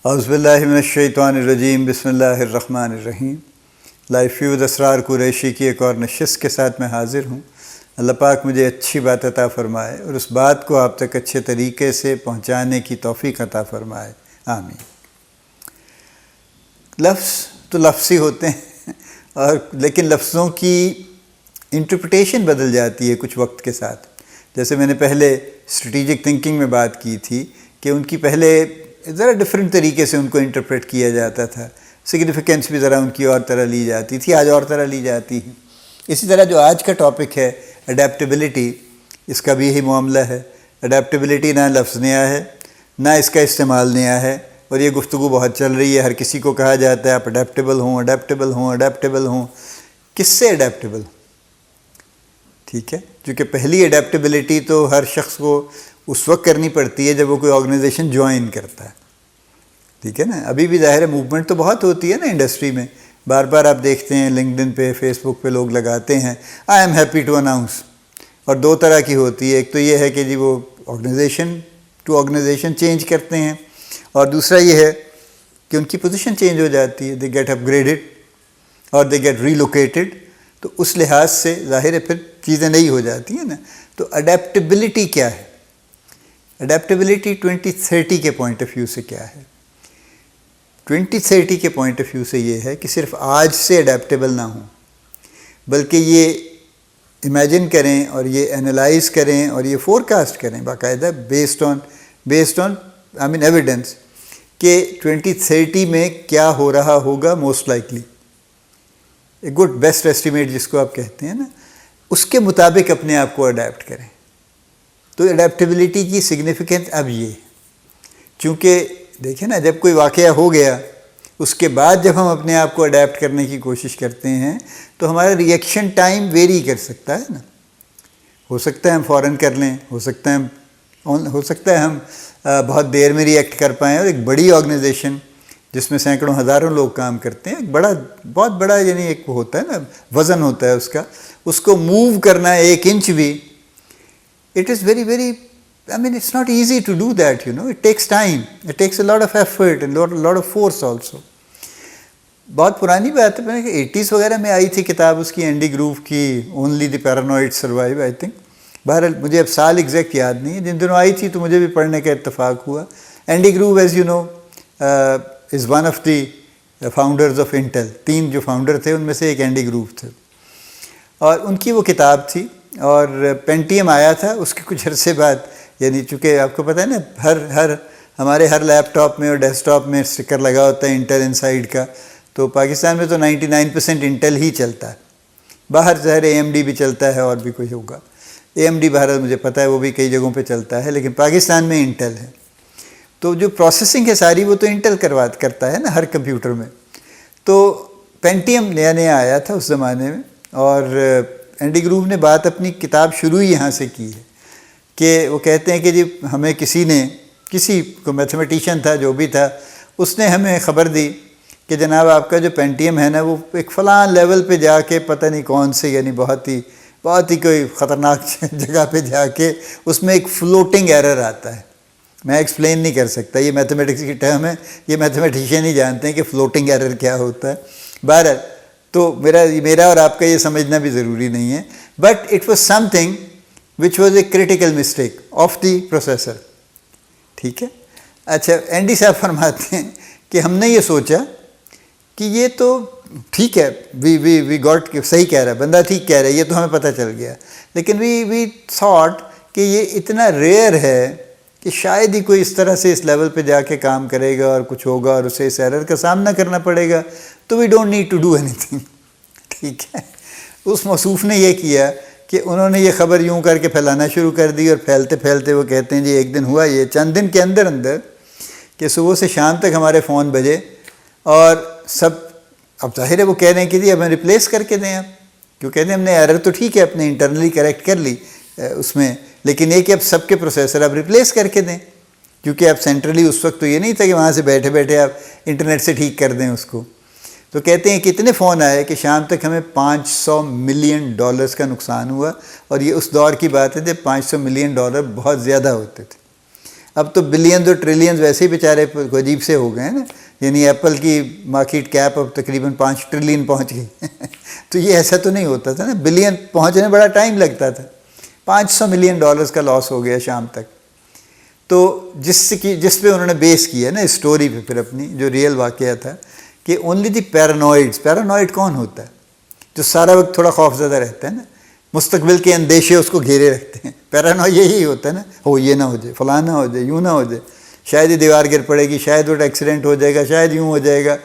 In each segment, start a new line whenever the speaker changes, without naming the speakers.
اعوذ باللہ من الشیطان الرجیم، بسم اللہ الرحمن الرحیم۔ لائف فیوز اسرار قریشی کی ایک اور نشست کے ساتھ میں حاضر ہوں۔ اللہ پاک مجھے اچھی بات عطا فرمائے اور اس بات کو آپ تک اچھے طریقے سے پہنچانے کی توفیق عطا فرمائے، آمین۔ لفظ تو لفظی ہوتے ہیں اور لیکن لفظوں کی انٹرپریٹیشن بدل جاتی ہے کچھ وقت کے ساتھ۔ جیسے میں نے پہلے اسٹریٹجک تھنکنگ میں بات کی تھی کہ ان کی پہلے ذرا ڈفرینٹ طریقے سے ان کو انٹرپریٹ کیا جاتا تھا، سگنیفیکنس بھی ذرا ان کی اور طرح لی جاتی تھی، آج اور طرح لی جاتی ہے۔ اسی طرح جو آج کا ٹاپک ہے اڈیپٹیبلٹی، اس کا بھی یہی معاملہ ہے۔ اڈیپٹیبلٹی نہ لفظ نیا ہے نہ اس کا استعمال نیا ہے، اور یہ گفتگو بہت چل رہی ہے، ہر کسی کو کہا جاتا ہے آپ اڈیپٹیبل ہوں، اڈیپٹیبل ہوں، اڈیپٹیبل ہوں۔ کس سے اڈیپٹیبل؟ ٹھیک ہے، کیونکہ پہلی اڈیپٹیبلٹی تو ہر شخص کو اس وقت کرنی پڑتی ہے جب وہ کوئی آرگنائزیشن جوائن کرتا ہے، ٹھیک ہے نا۔ ابھی بھی ظاہر ہے موومنٹ تو بہت ہوتی ہے نا انڈسٹری میں، بار بار آپ دیکھتے ہیں لنکڈن پہ، فیس بک پہ لوگ لگاتے ہیں I am happy to announce, اور دو طرح کی ہوتی ہے، ایک تو یہ ہے کہ جی وہ آرگنائزیشن ٹو آرگنائزیشن چینج کرتے ہیں، اور دوسرا یہ ہے کہ ان کی پوزیشن چینج ہو جاتی ہے، دے گیٹ اپ گریڈڈ اور دے گیٹ ریلوکیٹڈ، تو اس لحاظ سے ظاہر ہے پھر چیزیں نئی ہو جاتی ہیں نا۔ تو اڈیپٹیبلٹی کیا ہے؟ اڈیپٹیبلٹی 2030 کے پوائنٹ آف ویو سے کیا ہے؟ 2030 کے پوائنٹ آف ویو سے یہ ہے کہ صرف آج سے اڈیپٹیبل نہ ہوں، بلکہ یہ امیجن کریں اور یہ انالائز کریں اور یہ فور کاسٹ کریں باقاعدہ بیسڈ آن ایویڈنس کہ 2030 میں کیا ہو رہا ہوگا most likely, a good best estimate جس کو آپ کہتے ہیں نا، اس کے مطابق اپنے آپ کو اڈیپٹ کریں۔ تو اڈیپٹیبلٹی کی سگنیفیکنس اب یہ، چونکہ دیکھیں نا جب کوئی واقعہ ہو گیا اس کے بعد جب ہم اپنے آپ کو اڈیپٹ کرنے کی کوشش کرتے ہیں تو ہمارا ری ایکشن ٹائم ویری کر سکتا ہے نا۔ ہو سکتا ہے ہم فوراً کر لیں، ہو سکتا ہے ہم بہت دیر میں ری ایکٹ کر پائیں، اور ایک بڑی آرگنائزیشن جس میں سینکڑوں ہزاروں لوگ کام کرتے ہیں، ایک بہت بڑا یعنی ایک ہوتا ہے نا وزن ہوتا ہے اس کو موو کرنا ایک انچ بھی، it is very it's not easy to do that, it takes time, it takes a lot of effort and lot of force also۔ بہت پرانی بات ہے کہ 80s وغیرہ میں آئی تھی کتاب اس کی، اینڈی گروو کی، only the paranoid survive I think۔ بہرحال مجھے اب سال ایگزیکٹ یاد نہیں ہے، جن دنوں آئی تھی تو مجھے بھی پڑھنے کا اتفاق ہوا۔ Andy Grove as you know is one of the founders of Intel، 3 جو فاؤنڈر تھے ان میں سے ایک اینڈی گروو تھے، اور ان کی وہ کتاب تھی، اور پینٹیم آیا تھا اس کے کچھ عرصے بعد، یعنی چونکہ آپ کو پتہ ہے نا ہمارے ہر لیپ ٹاپ میں اور ڈیسک ٹاپ میں اسٹکر لگا ہوتا ہے انٹل انسائڈ کا، تو پاکستان میں تو 99% انٹل ہی چلتا ہے، باہر ظاہر اے ایم ڈی بھی چلتا ہے اور بھی کوئی ہوگا، اے ایم ڈی باہر مجھے پتہ ہے وہ بھی کئی جگہوں پہ چلتا ہے، لیکن پاکستان میں انٹل ہے۔ تو جو پروسیسنگ ہے ساری وہ تو انٹل کرتا ہے نا ہر کمپیوٹر میں۔ تو پینٹیم نیا آیا تھا اس زمانے میں، اور اینڈی گروو نے بات اپنی کتاب شروع ہی یہاں سے کی ہے کہ وہ کہتے ہیں کہ جی ہمیں کسی کو میتھمیٹیشین تھا جو بھی تھا، اس نے ہمیں خبر دی کہ جناب آپ کا جو پینٹیم ہے نا وہ ایک فلاں لیول پہ جا کے پتہ نہیں کون سے، یعنی بہت ہی کوئی خطرناک جگہ پہ جا کے اس میں ایک فلوٹنگ ایرر آتا ہے۔ میں ایکسپلین نہیں کر سکتا، یہ میتھمیٹکس کی ٹرم ہے، یہ میتھمیٹیشین ہی جانتے ہیں کہ فلوٹنگ ایرر کیا ہوتا ہے۔ بہرحال تو میرا اور آپ کا یہ سمجھنا بھی ضروری نہیں ہے، but it was some thing which was a critical mistake of the processor, ٹھیک ہے۔ اچھا، اینڈی صاحب فرماتے ہیں کہ ہم نے یہ سوچا کہ یہ تو ٹھیک ہے، وی گاٹ، صحیح کہہ رہا ہے بندہ، ٹھیک کہہ رہا ہے، یہ تو ہمیں پتہ چل گیا، لیکن وی تھاٹ کہ یہ اتنا ریئر ہے کہ شاید ہی کوئی اس طرح سے اس لیول پہ جا کے کام کرے گا اور کچھ ہوگا اور اسے اس ایرر کا سامنا کرنا پڑے گا، تو we don't need to do اینی تھنگ، ٹھیک ہے۔ اس موصوف نے یہ کیا کہ انہوں نے یہ خبر یوں کر کے پھیلانا شروع کر دی، اور پھیلتے وہ کہتے ہیں جی ایک دن ہوا یہ چند دن کے اندر کہ صبح سے شام تک ہمارے فون بجے، اور سب اب ظاہر ہے وہ کہہ رہے ہیں کہ جی اب ہمیں ریپلیس کر کے دیں آپ، کیوں کہتے ہیں ہم نے ایرر تو ٹھیک ہے اپنے انٹرنلی کریکٹ کر لی اس میں، لیکن یہ کہ اب سب کے پروسیسر اب ریپلیس کر کے دیں، کیونکہ اب سینٹرلی اس وقت تو یہ نہیں تھا کہ وہاں سے بیٹھے آپ انٹرنیٹ سے ٹھیک کر دیں اس کو۔ تو کہتے ہیں کتنے فون آئے کہ شام تک ہمیں $500 ملین کا نقصان ہوا، اور یہ اس دور کی بات ہے جب $500 ملین بہت زیادہ ہوتے تھے۔ اب تو بلینز اور ٹریلینز ویسے ہی بیچارے عجیب سے ہو گئے ہیں نا، یعنی ایپل کی مارکیٹ کیپ اب تقریباً 5 ٹریلین پہنچ گئی تو یہ ایسا تو نہیں ہوتا تھا نا، بلین پہنچنے بڑا ٹائم لگتا تھا. $500 ملین کا لاس ہو گیا شام تک. تو جس پہ انہوں نے بیس کیا نا اسٹوری پہ پھر اپنی، جو ریئل واقعہ تھا کہ اونلی دی پیرانوائڈ کون ہوتا ہے؟ جو سارا وقت تھوڑا خوف زدہ رہتا ہے نا، مستقبل کے اندیشے اس کو گھیرے رکھتے ہیں. پیرانوئی یہی ہوتا ہے نا، ہو یہ نہ ہو جائے، فلاں نہ ہو جائے، یوں نہ ہو جائے، شاید یہ دیوار گر پڑے گی، شاید وہ ایکسیڈنٹ ہو جائے گا، شاید یوں ہو جائے گا.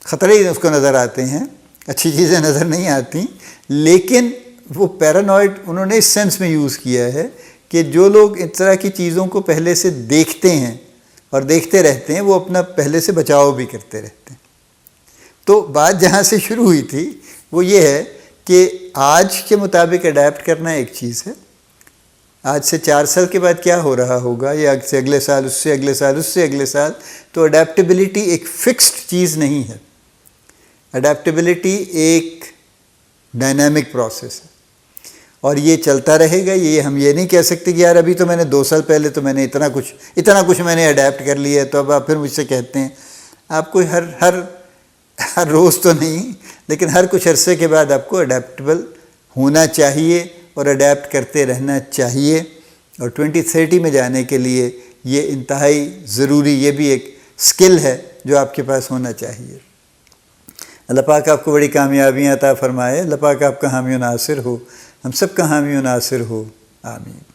خطرے ہی اس کو نظر آتے ہیں، اچھی چیزیں نظر نہیں آتی. لیکن وہ پیرانوائڈ انہوں نے اس سینس میں یوز کیا ہے کہ جو لوگ اس طرح کی چیزوں کو پہلے سے دیکھتے ہیں اور دیکھتے رہتے ہیں، وہ اپنا پہلے سے بچاؤ بھی کرتے رہتے ہیں. تو بات جہاں سے شروع ہوئی تھی وہ یہ ہے کہ آج کے مطابق اڈیپٹ کرنا ایک چیز ہے. آج سے 4 سال کے بعد کیا ہو رہا ہوگا، یا سے اگلے سال، اس سے اگلے سال، اس سے اگلے سال. تو اڈیپٹیبلٹی ایک فکسڈ چیز نہیں ہے. اڈیپٹیبلٹی ایک ڈائنامک پروسیس ہے اور یہ چلتا رہے گا. یہ ہم یہ نہیں کہہ سکتے کہ یار ابھی تو میں نے 2 سال پہلے تو میں نے اتنا کچھ میں نے اڈیپٹ کر لیا ہے، تو اب آپ پھر مجھ سے کہتے ہیں. آپ کو ہر روز تو نہیں، لیکن ہر کچھ عرصے کے بعد آپ کو اڈیپٹیبل ہونا چاہیے اور اڈیپٹ کرتے رہنا چاہیے. اور 2030 میں جانے کے لیے یہ انتہائی ضروری، یہ بھی ایک سکل ہے جو آپ کے پاس ہونا چاہیے. اللہ پاک آپ کو بڑی کامیابیاں عطا فرمائے. اللہ پاک آپ کا حامی و ناصر ہو، ہم سب کا حامی و ناصر ہو. آمین.